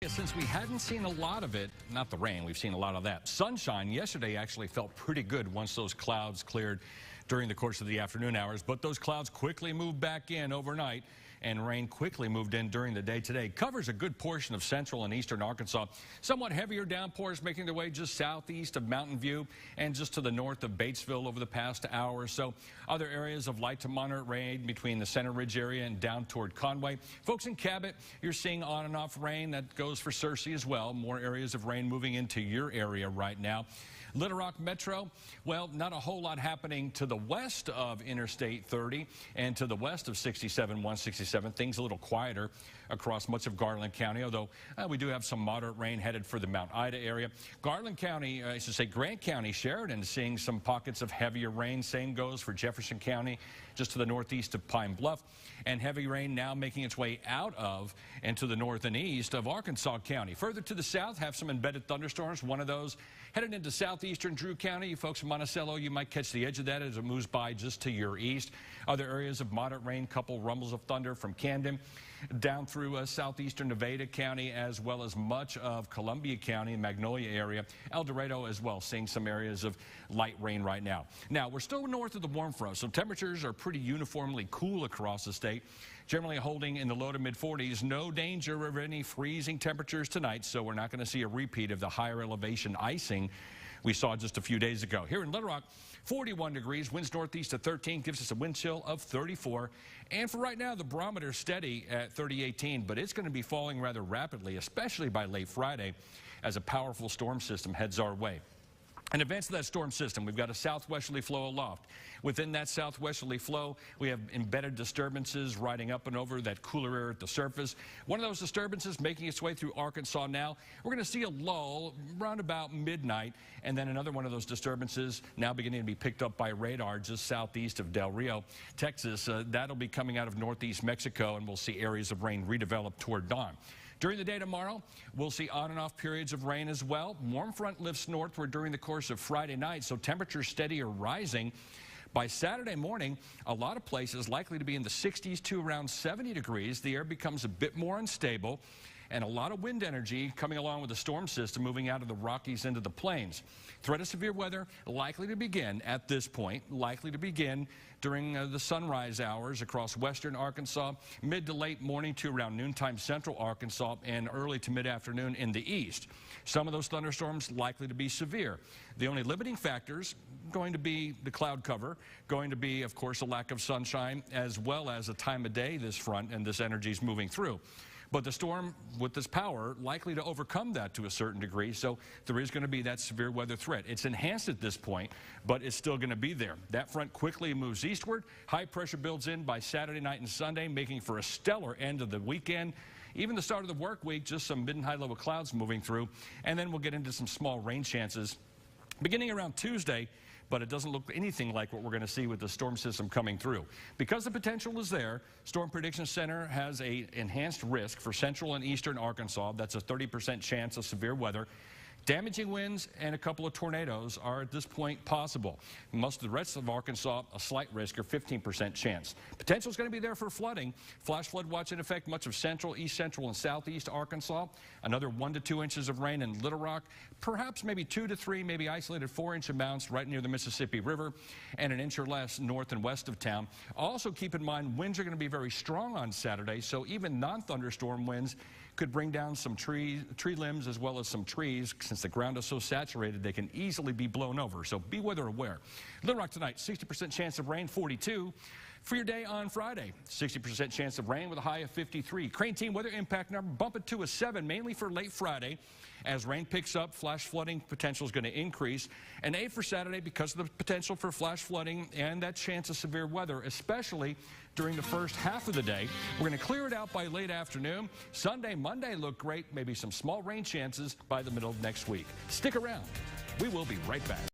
Since we hadn't seen a lot of it, not the rain, we've seen a lot of that. Sunshine yesterday actually felt pretty good once those clouds cleared during the course of the afternoon hours, but those clouds quickly moved back in overnight, and rain quickly moved in during the day today. Covers a good portion of central and eastern Arkansas. Somewhat heavier downpours making their way just southeast of Mountain View and just to the north of Batesville over the past hour or so. Other areas of light to moderate rain between the Center Ridge area and down toward Conway. Folks in Cabot, you're seeing on and off rain. That goes for Searcy as well. More areas of rain moving into your area right now. Little Rock Metro, well, not a whole lot happening to the west of Interstate 30 and to the west of 67, 167. Things a little quieter across much of Garland County, although we do have some moderate rain headed for the Mount Ida area. Garland County, I should say Grant County, Sheridan, seeing some pockets of heavier rain. Same goes for Jefferson County, just to the northeast of Pine Bluff. And heavy rain now making its way out of and to the north and east of Arkansas County. Further to the south, have some embedded thunderstorms. One of those headed into southeastern Drew County. You folks in Monticello, you might catch the edge of that as it moves by just to your east. Other areas of moderate rain, couple rumbles of thunder from Camden down through southeastern Nevada County, as well as much of Columbia County and Magnolia area. El Dorado as well, seeing some areas of light rain right now. Now, we're still north of the warm front, so temperatures are pretty uniformly cool across the state, generally holding in the low to mid 40s. No danger of any freezing temperatures tonight, so we're not going to see a repeat of the higher elevation icing we saw just a few days ago. Here in Little Rock, 41 degrees, winds northeast at 13, gives us a wind chill of 34. And for right now, the barometer steady at 3018, but it's going to be falling rather rapidly, especially by late Friday, as a powerful storm system heads our way. In advance of that storm system, we've got a southwesterly flow aloft. Within that southwesterly flow, we have embedded disturbances riding up and over that cooler air at the surface. One of those disturbances making its way through Arkansas now. We're going to see a lull around about midnight, and then another one of those disturbances now beginning to be picked up by radar just southeast of Del Rio, Texas. That'll be coming out of northeast Mexico, and we'll see areas of rain redevelop toward dawn. During the day tomorrow, we'll see on and off periods of rain as well. Warm front lifts northward during the course of Friday night, so temperatures steady or rising. By Saturday morning, a lot of places likely to be in the 60s to around 70 degrees. The air becomes a bit more unstable, and a lot of wind energy coming along with the storm system moving out of the Rockies into the plains. Threat of severe weather likely to begin at this point, likely to begin during the sunrise hours across western Arkansas, mid to late morning to around noontime central Arkansas, and early to mid-afternoon in the east. Some of those thunderstorms likely to be severe. The only limiting factors going to be the cloud cover, going to be, of course, a lack of sunshine, as well as the time of day this front and this energy is moving through. But the storm with this power likely to overcome that to a certain degree, so there is going to be that severe weather threat. It's enhanced at this point, but it's still going to be there. That front quickly moves eastward. High pressure builds in by Saturday night and Sunday, making for a stellar end of the weekend. Even the start of the work week, just some mid and high level clouds moving through, and then we'll get into some small rain chances beginning around Tuesday. But it doesn't look anything like what we're going to see with the storm system coming through. Because the potential is there, Storm Prediction Center has an enhanced risk for central and eastern Arkansas. That's a 30% chance of severe weather. Damaging winds and a couple of tornadoes are at this point possible. Most of the rest of Arkansas, a slight risk or 15% chance. Potential is going to be there for flooding. Flash flood watch in effect much of central, east central, and southeast Arkansas. Another 1 to 2 inches of rain in Little Rock. Perhaps maybe 2 to 3, maybe isolated 4-inch amounts right near the Mississippi River, and an inch or less north and west of town. Also keep in mind winds are going to be very strong on Saturday, so even non-thunderstorm winds could bring down some tree limbs as well as some trees. Since the ground is so saturated, they can easily be blown over, so be weather aware. Little Rock tonight, 60% chance of rain, 42. For your day on Friday, 60% chance of rain with a high of 53. Crane Team weather impact number bump it to a 7, mainly for late Friday. As rain picks up, flash flooding potential is going to increase. An 8 for Saturday because of the potential for flash flooding and that chance of severe weather, especially during the first half of the day. We're going to clear it out by late afternoon. Sunday, Monday look great. Maybe some small rain chances by the middle of next week. Stick around. We will be right back.